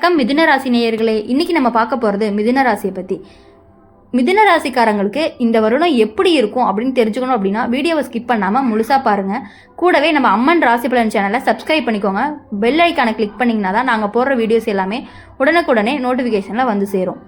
வணக்கம் மிதுன ராசி நேயர்களே. இன்னைக்கு நம்ம பார்க்க போகிறது மிதுன ராசியை பற்றி. மிதுன ராசிக்காரங்களுக்கு இந்த வருடம் எப்படி இருக்கும் அப்படின்னு தெரிஞ்சுக்கணும் அப்படின்னா வீடியோவை ஸ்கிப் பண்ணாமல் முழுசாக பாருங்கள். கூடவே நம்ம அம்மன் ராசி பலன் சேனலை சப்ஸ்கிரைப் பண்ணிக்கோங்க. பெல் ஐக்கானை கிளிக் பண்ணிங்கன்னா தான் நாங்கள் போடுற வீடியோஸ் எல்லாமே உடனுக்குடனே நோட்டிஃபிகேஷனில் வந்து சேரும்.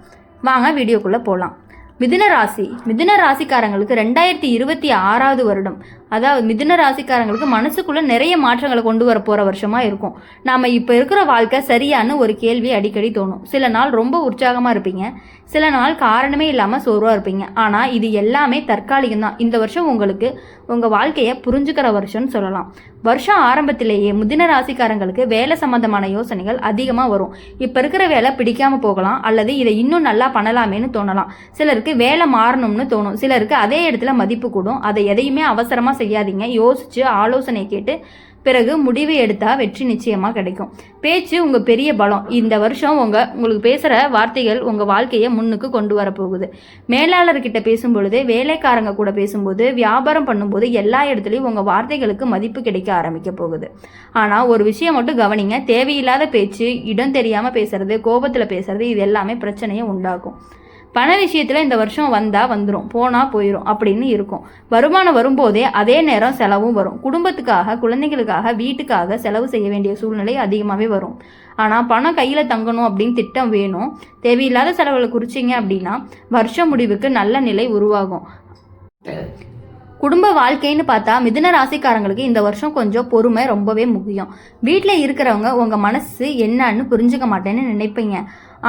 வாங்க வீடியோக்குள்ளே போகலாம். மிதுன ராசிக்காரங்களுக்கு 2026 வருடம், அதாவது மிதுன ராசிக்காரங்களுக்கு மனசுக்குள்ள நிறைய மாற்றங்களை கொண்டு வர போகிற வருஷமாக இருக்கும். நாம் இப்போ இருக்கிற வாழ்க்கை சரியானு ஒரு கேள்வி அடிக்கடி தோணும். சில நாள் ரொம்ப உற்சாகமாக இருப்பீங்க, சில நாள் காரணமே இல்லாமல் சோர்வாக இருப்பீங்க. ஆனால் இது எல்லாமே தற்காலிகம் தான். இந்த வருஷம் உங்களுக்கு உங்கள் வாழ்க்கையை புரிஞ்சுக்கிற வருஷம்னு சொல்லலாம். வருஷம் ஆரம்பத்திலேயே மிதுன ராசிக்காரங்களுக்கு வேலை சம்பந்தமான யோசனைகள் அதிகமாக வரும். இப்போ இருக்கிற வேலை பிடிக்காமல் போகலாம், அல்லது இதை இன்னும் நல்லா பண்ணலாமேன்னு தோணலாம். சிலருக்கு வேலை மாறணும்னு தோணும், சிலருக்கு அதே இடத்துல மதிப்பு கூடும். அதை எதையுமே அவசரமாக செய்யாதீங்க. யோசிச்சு ஆலோசனை கேட்டு பிறகு முடிவு எடுத்தால் வெற்றி நிச்சயமாக கிடைக்கும். பேச்சு உங்கள் பெரிய பலம். இந்த வருஷம் உங்களுக்கு பேசுகிற வார்த்தைகள் உங்கள் வாழ்க்கையை முன்னுக்கு கொண்டு வரப்போகுது. மேலாளர்கிட்ட பேசும்பொழுது, வேலைக்காரங்க கூட பேசும்போது, வியாபாரம் பண்ணும்போது எல்லா இடத்துலையும் உங்கள் வார்த்தைகளுக்கு மதிப்பு கிடைக்க ஆரம்பிக்க போகுது. ஆனால் ஒரு விஷயம் மட்டும் கவனிங்க, தேவையில்லாத பேச்சு, இடம் தெரியாமல் பேசுறது, கோபத்தில் பேசுறது, இது எல்லாமே பிரச்சனையை உண்டாக்கும். பண விஷயத்தில் இந்த வருஷம் வந்துடும், போனால் போயிடும் அப்படின்னு இருக்கும். வருமானம் வரும்போதே அதே நேரம் செலவும் வரும். குடும்பத்துக்காக, குழந்தைகளுக்காக, வீட்டுக்காக செலவு செய்ய வேண்டிய சூழ்நிலை அதிகமாகவே வரும். ஆனால் பணம் கையில் தங்கணும் அப்படின்னு திட்டம் வேணும். தேவையில்லாத செலவுகளை குறிச்சிங்க அப்படின்னா வருஷம் முடிவுக்கு நல்ல நிலை உருவாகும். குடும்ப வாழ்க்கைன்னு பார்த்தா மிதுன ராசிக்காரங்களுக்கு இந்த வருஷம் கொஞ்சம் பொறுமை ரொம்பவே முக்கியம். வீட்டில் இருக்கிறவங்க உங்கள் மனசு என்னன்னு புரிஞ்சுக்க மாட்டேன்னு நினைப்பீங்க.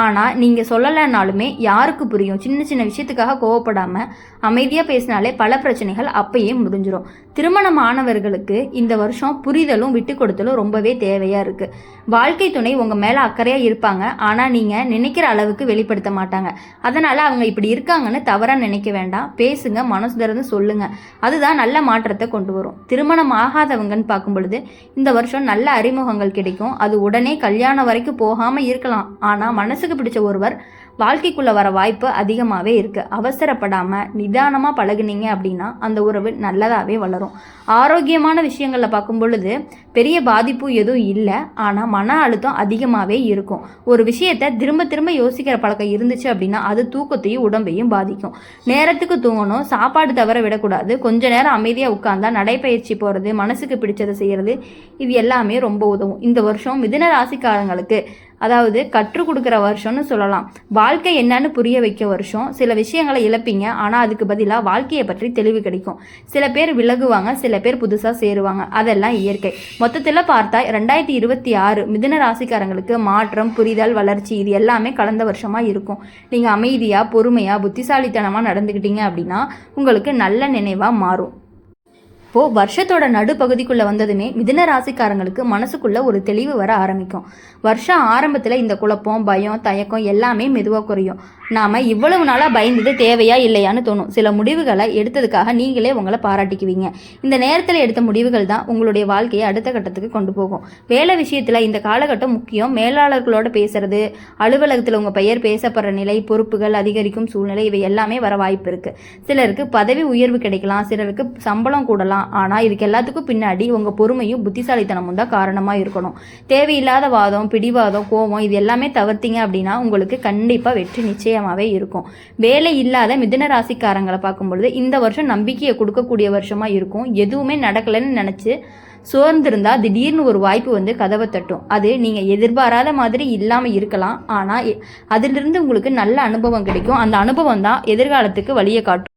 ஆனால் நீங்கள் சொல்லலைன்னாலுமே யாருக்கு புரியும்? சின்ன சின்ன விஷயத்துக்காக கோவப்படாமல் அமைதியாக பேசினாலே பல பிரச்சனைகள் அப்பயே முடிஞ்சிடும். திருமணமானவர்களுக்கு இந்த வருஷம் புரிதலும் விட்டு கொடுத்தலும் ரொம்பவே தேவையாக இருக்குது. வாழ்க்கை துணை உங்கள் மேலே அக்கறையாக இருப்பாங்க, ஆனால் நீங்கள் நினைக்கிற அளவுக்கு வெளிப்படுத்த மாட்டாங்க. அதனால் அவங்க இப்படி இருக்காங்கன்னு தவறாக நினைக்க வேண்டாம். பேசுங்க, மனசு திறந்து சொல்லுங்கள். அதுதான் நல்ல மாற்றத்தை கொண்டு வரும். திருமணம் ஆகாதவங்கன்னு பார்க்கும் பொழுது இந்த வருஷம் நல்ல அறிமுகங்கள் கிடைக்கும். அது உடனே கல்யாணம் வரைக்கும் போகாமல் இருக்கலாம், ஆனால் மனசுக்கு பிடிச்ச ஒருவர் வாழ்க்கைக்குள்ள வர வாய்ப்பு அதிகமாகவே இருக்குது. அவசரப்படாமல் நிதானமாக பழகுனீங்க அப்படின்னா அந்த உறவு நல்லதாகவே வளரும். ஆரோக்கியமான விஷயங்களில் பார்க்கும் பொழுது பெரிய பாதிப்பு எதுவும் இல்லை, ஆனால் மன அழுத்தம் அதிகமாகவே இருக்கும். ஒரு விஷயத்தை திரும்ப திரும்ப யோசிக்கிற பழக்கம் இருந்துச்சு அப்படின்னா அது தூக்கத்தையும் உடம்பையும் பாதிக்கும். நேரத்துக்கு தூங்கணும், சாப்பாடு தவற விடக்கூடாது. கொஞ்ச நேரம் அமைதியாக உட்கார்ந்தா நடைப்பயிற்சி போகிறது, மனசுக்கு பிடிச்சதை செய்கிறது, இது எல்லாமே ரொம்ப உதவும். இந்த வருஷம் மிதுன ராசிக்காரங்களுக்கு அதாவது கற்றுக் கொடுக்குற வருஷம்னு சொல்லலாம். வாழ்க்கை என்னன்னு புரிய வைக்க வருஷம். சில விஷயங்களை இழப்பீங்க, ஆனால் அதுக்கு பதிலாக வாழ்க்கையை பற்றி தெளிவு கிடைக்கும். சில பேர் விலகுவாங்க, சில பேர் புதுசாக சேருவாங்க, அதெல்லாம் இயற்கை. மொத்தத்தில் பார்த்தா 2026 மிதுன ராசிக்காரங்களுக்கு மாற்றம், புரிதல், வளர்ச்சி இது எல்லாமே கலந்த வருஷமாக இருக்கும். நீங்கள் அமைதியாக, பொறுமையாக, புத்திசாலித்தனமாக நடந்துக்கிட்டீங்க அப்படின்னா உங்களுக்கு நல்ல நினைவாக மாறும். இப்போது வருஷத்தோட நடுப்பகுதிக்குள்ளே வந்ததுமே மிதுன ராசிக்காரங்களுக்கு மனசுக்குள்ளே ஒரு தெளிவு வர ஆரம்பிக்கும். வருஷம் ஆரம்பத்தில் இந்த குழப்பம், பயம், தயக்கம் எல்லாமே மெதுவாக குறையும். நாம் இவ்வளவு நாளாக பயந்தது தேவையா இல்லையான்னு தோணும். சில முடிவுகளை எடுத்ததுக்காக நீங்களே உங்களை பாராட்டிக்குவீங்க. இந்த நேரத்தில் எடுத்த முடிவுகள் தான் உங்களுடைய வாழ்க்கையை அடுத்த கட்டத்துக்கு கொண்டு போகும். வேலை விஷயத்தில் இந்த காலகட்டம் முக்கியம். மேலாளர்களோட பேசுறது, அலுவலகத்தில் உங்கள் பெயர் பேசப்படுற நிலை, பொறுப்புகள் அதிகரிக்கும் சூழ்நிலை, இவை எல்லாமே வர வாய்ப்பு இருக்குது. சிலருக்கு பதவி உயர்வு கிடைக்கலாம், சிலருக்கு சம்பளம் கூடலாம். ஆனால் இதுக்கு எல்லாத்துக்கும் பின்னாடி உங்கள் பொறுமையும் புத்திசாலித்தனமும் தான் காரணமாக இருக்கணும். தேவையில்லாத வாதம், பிடிவாதம், கோபம் இது எல்லாமே தவிர்த்தீங்க அப்படின்னா உங்களுக்கு கண்டிப்பாக வெற்றி நிச்சயமாகவே இருக்கும். வேலை இல்லாத மிதுன ராசிக்காரங்களை பார்க்கும்பொழுது இந்த வருஷம் நம்பிக்கையை கொடுக்கக்கூடிய வருஷமாக இருக்கும். எதுவுமே நடக்கலைன்னு நினச்சி சோர்ந்திருந்தா திடீர்னு ஒரு வாய்ப்பு கதவை தட்டும். அது நீங்கள் எதிர்பாராத மாதிரி இல்லாமல் இருக்கலாம், ஆனால் அதிலிருந்து உங்களுக்கு நல்ல அனுபவம் கிடைக்கும். அந்த அனுபவம் தான் எதிர்காலத்துக்கு வழியை காட்டும்.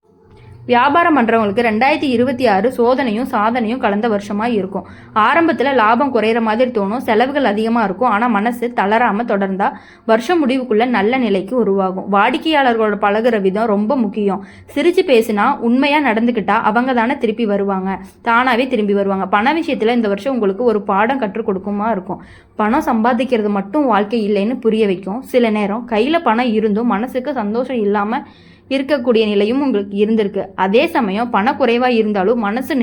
வியாபாரம் பண்ணுறவங்களுக்கு 2026 சோதனையும் சாதனையும் கலந்த வருஷமாக இருக்கும். ஆரம்பத்தில் லாபம் குறையிற மாதிரி தோணும், செலவுகள் அதிகமாக இருக்கும். ஆனால் மனசு தளராமல் தொடர்ந்தா வருஷம் முடிவுக்குள்ளே நல்ல நிலைக்கு உருவாகும். வாடிக்கையாளர்களோட பழகுற விதம் ரொம்ப முக்கியம். சிரித்து பேசினா, உண்மையாக நடந்துக்கிட்டா அவங்க தானே திருப்பி வருவாங்க, தானாகவே திரும்பி வருவாங்க. பண விஷயத்தில் இந்த வருஷம் உங்களுக்கு ஒரு பாடம் கற்றுக் கொடுக்குமா இருக்கும். பணம் சம்பாதிக்கிறது மட்டும் வாழ்க்கை இல்லைன்னு புரிய வைக்கும். சில நேரம் கையில் பணம் இருந்தும் மனசுக்கு சந்தோஷம் இல்லாமல் இருக்கக்கூடிய நிலையும் உங்களுக்கு இருந்திருக்கு. அதே சமயம் பணக்குறைவாக இருந்தாலும் மனசு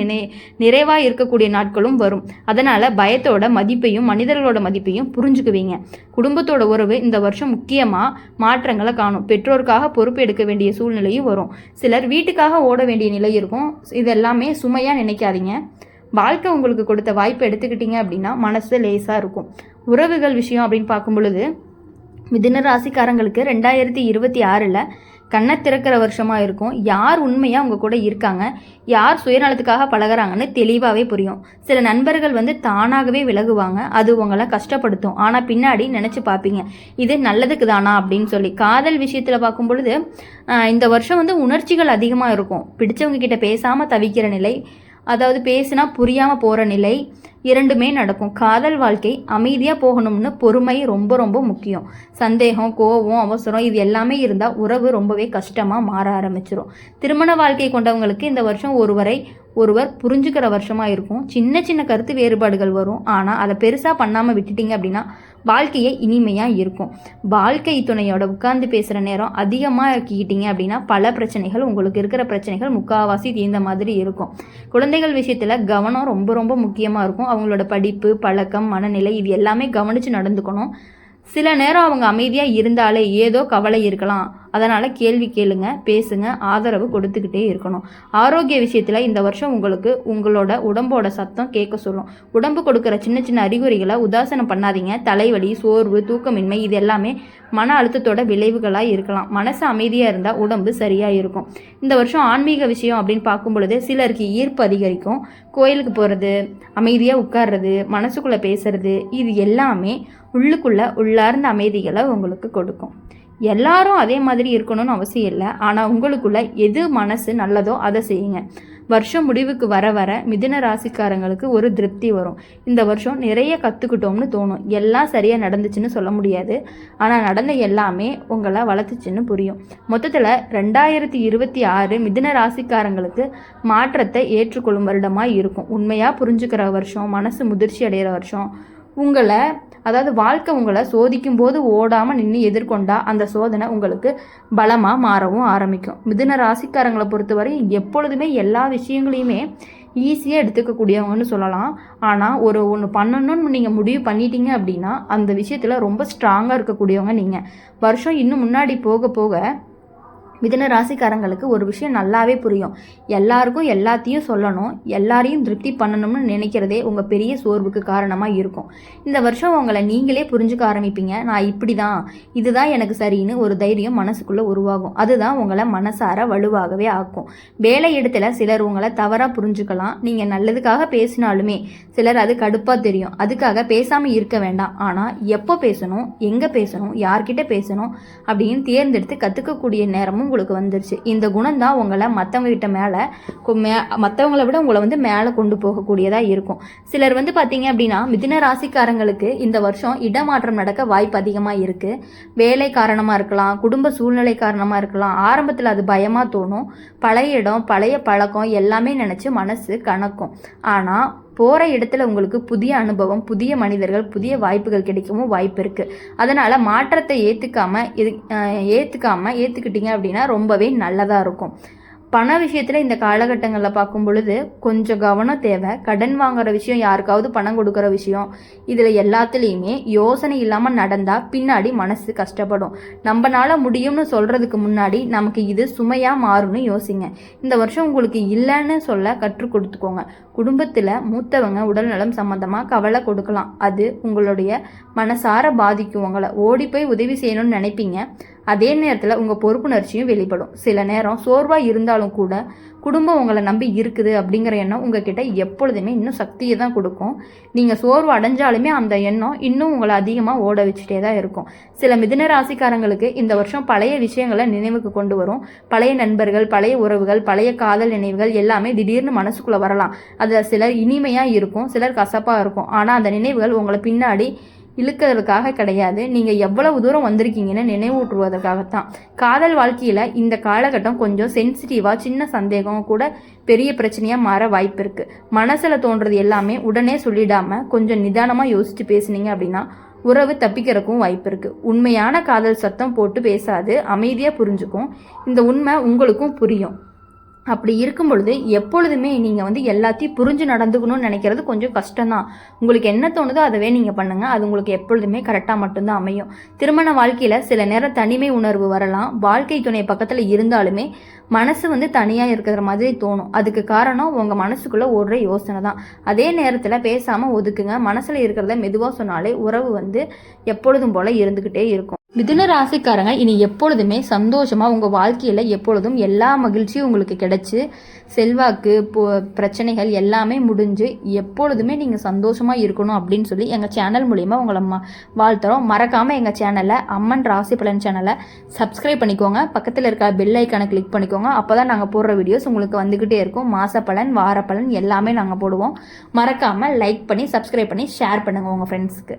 நிறைவாக இருக்கக்கூடிய நாட்களும் வரும். அதனால் பயத்தோட மதிப்பையும் மனிதர்களோட மதிப்பையும் புரிஞ்சுக்குவீங்க. குடும்பத்தோட உறவு இந்த வருஷம் முக்கியமாக மாற்றங்களை காணும். பெற்றோருக்காக பொறுப்பு எடுக்க வேண்டிய சூழ்நிலையும் வரும். சிலர் வீட்டுக்காக ஓட வேண்டிய நிலை இருக்கும். இதெல்லாமே சுமையாக நினைக்காதீங்க. வாழ்க்கை உங்களுக்கு கொடுத்த வாய்ப்பை எடுத்துக்கிட்டீங்க அப்படின்னா மனசு லேசாக இருக்கும். உறவுகள் விஷயம் அப்படின்னு பார்க்கும் பொழுது மிதுன ராசிக்காரங்களுக்கு 2026 கண்ணை திறக்கிற வருஷமாக இருக்கும். யார் உண்மையாக உங்கள் கூட இருக்காங்க, யார் சுயநலத்துக்காக பழகிறாங்கன்னு தெளிவாகவே புரியும். சில நண்பர்கள் தானாகவே விலகுவாங்க, அது உங்களை கஷ்டப்படுத்தும். ஆனால் பின்னாடி நினச்சி பார்ப்பீங்க, இது நல்லதுக்கு தானா அப்படின்னு சொல்லி. காதல் விஷயத்தில் பார்க்கும் பொழுது இந்த வருஷம் உணர்ச்சிகள் அதிகமாக இருக்கும். பிடிச்சவங்க கிட்ட பேசாமல் தவிக்கிற நிலை, அதாவது பேசினா புரியாமல் போகிற நிலை, இரண்டுமே நடக்கும். காதல் வாழ்க்கை அமைதியாக போகணும்னு பொறுமை ரொம்ப ரொம்ப முக்கியம். சந்தேகம், கோபம், அவசரம் இது எல்லாமே இருந்தால் உறவு ரொம்பவே கஷ்டமாக மாற ஆரம்பிச்சிடும். திருமண வாழ்க்கை கொண்டவங்களுக்கு இந்த வருஷம் ஒருவர் புரிஞ்சுக்கிற வருஷமாக இருக்கும். சின்ன சின்ன கருத்து வேறுபாடுகள் வரும், ஆனால் அதை பெருசாக பண்ணாமல் விட்டுட்டீங்க அப்படின்னா வாழ்க்கையே இனிமையாக இருக்கும். வாழ்க்கை துணையோட உட்கார்ந்து பேசுகிற நேரம் அதிகமாக ஆக்கிக்கிட்டீங்க அப்படின்னா பல பிரச்சனைகள், உங்களுக்கு இருக்கிற பிரச்சனைகள் முக்கால்வாசி தீர்ந்த மாதிரி இருக்கும். குழந்தைகள் விஷயத்தில் கவனம் ரொம்ப ரொம்ப முக்கியமாக இருக்கும். அவங்களோட படிப்பு, பழக்கம், மனநிலை இது எல்லாமே கவனித்து நடந்துக்கணும். சில நேரம் அவங்க அமைதியாக இருந்தாலே ஏதோ கவலை இருக்கலாம், அதனால் கேள்வி கேளுங்க, பேசுங்க, ஆதரவு கொடுத்துக்கிட்டே இருக்கணும். ஆரோக்கிய விஷயத்தில் இந்த வருஷம் உங்களோட உடம்போட சத்தம் கேட்க சொல்லும். உடம்பு கொடுக்குற சின்ன சின்ன அறிகுறிகளை உதாசனம் பண்ணாதீங்க. தலைவலி, சோர்வு, தூக்கமின்மை இது எல்லாமே மன அழுத்தத்தோட விளைவுகளாக இருக்கலாம். மனசு அமைதியாக இருந்தால் உடம்பு சரியாக இருக்கும். இந்த வருஷம் ஆன்மீக விஷயம் அப்படின்னு பார்க்கும் பொழுது சிலருக்கு ஈர்ப்பு அதிகரிக்கும். கோயிலுக்கு போகிறது, அமைதியாக உட்கார்றது, மனசுக்குள்ளே பேசுறது இது எல்லாமே உள்ளார்ந்த அமைதிகளை உங்களுக்கு கொடுக்கும். எல்லாரும் அதே மாதிரி இருக்கணும்னு அவசியம் இல்லை, ஆனால் உங்களுக்குள்ள எது மனசு நல்லதோ அதை செய்யுங்க. வருஷம் முடிவுக்கு வர வர மிதுன ராசிக்காரங்களுக்கு ஒரு திருப்தி வரும். இந்த வருஷம் நிறைய கற்றுக்கிட்டோம்னு தோணும். எல்லாம் சரியாக நடந்துச்சுன்னு சொல்ல முடியாது, ஆனால் நடந்த எல்லாமே உங்களை வளர்த்துச்சுன்னு புரியும். மொத்தத்தில் 2026 மிதுன ராசிக்காரங்களுக்கு மாற்றத்தை ஏற்றுக்கொள்ளும் வருடமாக இருக்கும். உண்மையாக புரிஞ்சுக்கிற வருஷம், மனசு முதிர்ச்சி அடைகிற வருஷம். வாழ்க்கை உங்களை சோதிக்கும் போது ஓடாமல் நின்று எதிர்கொண்டா அந்த சோதனை உங்களுக்கு பலமாக மாறவும் ஆரம்பிக்கும். மிதுன ராசிக்காரங்களை பொறுத்தவரை எப்பொழுதுமே எல்லா விஷயங்களையுமே ஈஸியாக எடுத்துக்கக்கூடியவங்கன்னு சொல்லலாம். ஆனால் ஒன்று பண்ணணும்னு நீங்கள் முடிவு பண்ணிட்டீங்க அப்படின்னா அந்த விஷயத்தில் ரொம்ப ஸ்ட்ராங்காக இருக்கக்கூடியவங்க நீங்கள். வருஷம் இன்னும் முன்னாடி போக போக மிதுன ராசிக்காரங்களுக்கு ஒரு விஷயம் நல்லாவே புரியும். எல்லாருக்கும் எல்லாத்தையும் சொல்லணும், எல்லாரையும் திருப்தி பண்ணணும்னு நினைக்கிறதே உங்கள் பெரிய சோர்வுக்கு காரணமாக இருக்கும். இந்த வருஷம் உங்களை நீங்களே புரிஞ்சுக்க ஆரம்பிப்பீங்க. நான் இப்படி தான், இதுதான் எனக்கு சரின்னு ஒரு தைரியம் மனசுக்குள்ளே உருவாகும். அதுதான் உங்களை மனசார வலுவாகவே ஆக்கும். வேலை இடத்துல சிலர் உங்களை தவறாக புரிஞ்சுக்கலாம். நீங்கள் நல்லதுக்காக பேசினாலுமே சிலர் அது கடுப்பாக தெரியும். அதுக்காக பேசாமல் இருக்க வேண்டாம். ஆனால் எப்போ பேசணும், எங்கே பேசணும், யார்கிட்ட பேசணும் அப்படின்னு தேர்ந்தெடுத்து கற்றுக்கக்கூடிய நேரமும் உங்களுக்கு வந்துருச்சு. இந்த குணம் தான் உங்களை மற்றவங்களை விட உங்களை மேலே கொண்டு போகக்கூடியதாக இருக்கும். சிலர் பார்த்தீங்க அப்படின்னா மிதுன ராசிக்காரங்களுக்கு இந்த வருஷம் இடமாற்றம் நடக்க வாய்ப்பு அதிகமாக இருக்குது. வேலை காரணமாக இருக்கலாம், குடும்ப சூழ்நிலை காரணமாக இருக்கலாம். ஆரம்பத்தில் அது பயமாக தோணும். பழைய இடம், பழைய பழக்கம் எல்லாமே நினச்சி மனசு கணக்கும். ஆனால் போகிற இடத்துல உங்களுக்கு புதிய அனுபவம், புதிய மனிதர்கள், புதிய வாய்ப்புகள் கிடைக்கவும் வாய்ப்பு இருக்குது. அதனால் மாற்றத்தை ஏற்றுக்கிட்டீங்க அப்படின்னா ரொம்பவே நல்லதாக இருக்கும். பண விஷயத்தில் இந்த காலகட்டங்களில் பார்க்கும் பொழுது கொஞ்சம் கவனம் தேவை. கடன் வாங்குற விஷயம், யாருக்காவது பணம் கொடுக்குற விஷயம், இதில் எல்லாத்துலேயுமே யோசனை இல்லாமல் நடந்தால் பின்னாடி மனசு கஷ்டப்படும். நம்மளால முடியும்னு சொல்கிறதுக்கு முன்னாடி நமக்கு இது சுமையாக மாறும்னு யோசிங்க. இந்த வருஷம் உங்களுக்கு இல்லைன்னு சொல்ல கற்றுக் கொடுத்துக்கோங்க. குடும்பத்தில் மூத்தவங்க உடல்நலம் சம்மந்தமாக கவலை கொடுக்கலாம். அது உங்களுடைய மனசார பாதிக்கும். உங்களை ஓடி போய் உதவி செய்யணும்னு நினைப்பீங்க. அதே நேரத்தில் உங்கள் பொறுப்புணர்ச்சியும் வெளிப்படும். சில நேரம் சோர்வாக இருந்தாலும் கூட குடும்பம் உங்களை நம்பி இருக்குது அப்படிங்கிற எண்ணம் உங்ககிட்ட எப்பொழுதுமே இன்னும் சக்தியை தான் கொடுக்கும். நீங்கள் சோர்வு அடைஞ்சாலுமே அந்த எண்ணம் இன்னும் உங்களை அதிகமாக ஓட வச்சுட்டே தான் இருக்கும். சில மிதுன ராசிக்காரங்களுக்கு இந்த வருஷம் பழைய விஷயங்களை நினைவுக்கு கொண்டு வரும். பழைய நண்பர்கள், பழைய உறவுகள், பழைய காதல் நினைவுகள் எல்லாமே திடீர்னு மனசுக்குள்ளே வரலாம். அது சிலர் இனிமையாக இருக்கும், சிலர் கசப்பாக இருக்கும். ஆனால் அந்த நினைவுகள் உங்களை பின்னாடி இழுக்கிறதுக்காக கிடையாது, நீங்கள் எவ்வளவு தூரம் வந்திருக்கீங்கன்னு நினைவூட்டுவதற்காகத்தான். காதல் வாழ்க்கையில் இந்த காலகட்டம் கொஞ்சம் சென்சிட்டிவாக, சின்ன சந்தேகம் கூட பெரிய பிரச்சனையாக மாற வாய்ப்பு இருக்குது. மனசில் தோன்றது எல்லாமே உடனே சொல்லிடாமல் கொஞ்சம் நிதானமாக யோசித்து பேசுனீங்க அப்படின்னா உறவு தப்பிக்கிறதுக்கும் வாய்ப்பு இருக்குது. உண்மையான காதல் சத்தம் போட்டு பேசாது, அமைதியாக புரிஞ்சுக்கும். இந்த உண்மை உங்களுக்கும் புரியும். அப்படி இருக்கும் பொழுது எப்பொழுதுமே நீங்கள் எல்லாத்தையும் புரிஞ்சு நடந்துக்கணும்னு நினைக்கிறது கொஞ்சம் கஷ்டம்தான். உங்களுக்கு என்ன தோணுதோ அதவே நீங்கள் பண்ணுங்கள். அது உங்களுக்கு எப்பொழுதுமே கரெக்டாக மட்டும்தான் அமையும். திருமண வாழ்க்கையில் சில நேரம் தனிமை உணர்வு வரலாம். வாழ்க்கை துணை பக்கத்தில் இருந்தாலுமே மனசு தனியாக இருக்கிற மாதிரி தோணும். அதுக்கு காரணம் உங்கள் மனசுக்குள்ளே ஓடுற யோசனை தான். அதே நேரத்தில் பேசாமல் ஒதுக்குங்க. மனசில் இருக்கிறத மெதுவாக சொன்னாலே உறவு எப்பொழுதும் போல் இருந்துக்கிட்டே இருக்கும். மிதுன ராசிக்காரங்க இனி எப்பொழுதுமே சந்தோஷமாக உங்கள் வாழ்க்கையில் எப்பொழுதும் எல்லா மகிழ்ச்சியும் உங்களுக்கு கிடைச்சி செல்வாக்கு பிரச்சனைகள் எல்லாமே முடிஞ்சு எப்பொழுதுமே நீங்கள் சந்தோஷமாக இருக்கணும் அப்படின்னு சொல்லி எங்கள் சேனல் மூலிமா உங்களை வாழ்த்துறோம். மறக்காமல் எங்கள் சேனலை அம்மன் ராசி பலன் சேனலை சப்ஸ்கிரைப் பண்ணிக்கோங்க. பக்கத்தில் இருக்க பெல் ஐக்கானை கிளிக் பண்ணிக்கோங்க. அப்போ தான் நாங்கள் போடுற வீடியோஸ் உங்களுக்கு வந்துக்கிட்டே இருக்கும். மாத பலன் வார பலன் எல்லாமே நாங்கள் போடுவோம். மறக்காமல் லைக் பண்ணி சப்ஸ்கிரைப் பண்ணி ஷேர் பண்ணுங்கள் உங்கள் ஃப்ரெண்ட்ஸ்க்கு.